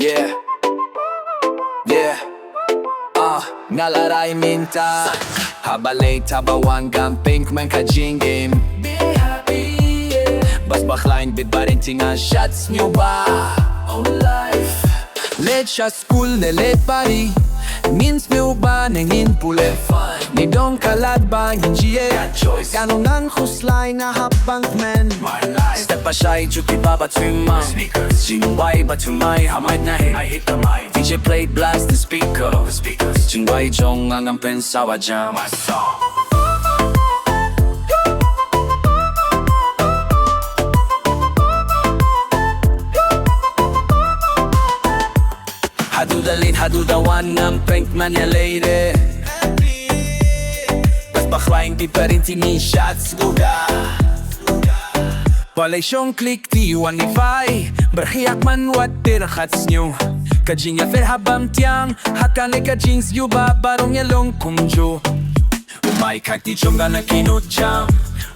Yeah, yeah, ngalaray mynta Habalay tabawang gamping man ka jingim Be happy, yeah Bas baklain bit barin tinga shots nyo ba Oh life Let siya school ne let pari Means nyo ba nangin pule Ni dong kalad ba hinjiye Ganong ang huslay na habang men Step pa siya'y chuti ba ba thymmai Jingrwai ba thymmai hamay na hit DJ play blast the speakers jingrwai jongnga ang pensawa jam Hadudawan ng prank man ya lady Bas baklaing di pa rin tini shots luda Walay siyong click di wanify Berhiyak man wat tirkhats nyo Kajing ya fer habam tiang Hakane ka jeans yu ba barong yalong kumjo Umay kakti chonga na kinutjam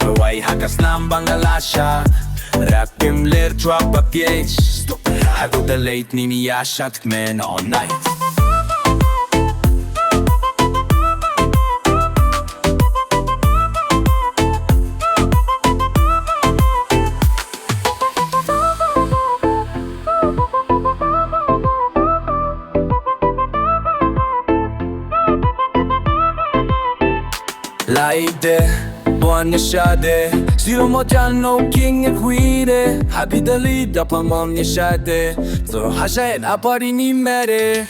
Huway hakas nambang nalasya Rap him lir drop a pH Hadudalate ni niya shot men all night Laide, buwan niya siya de Zero mo dyan, no king e guide Happy the lead, apa mom niya siya de So hashayin, apa rin ni mere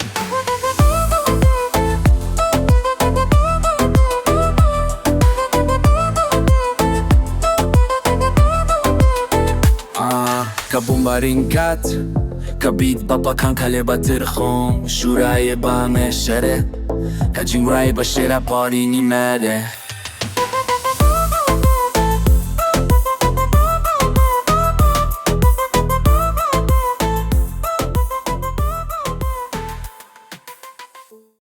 Kabumba ringat Kabit papakang kalibatir khom Shuraye ba me shere Kajingrai ba shira pa rin ni mere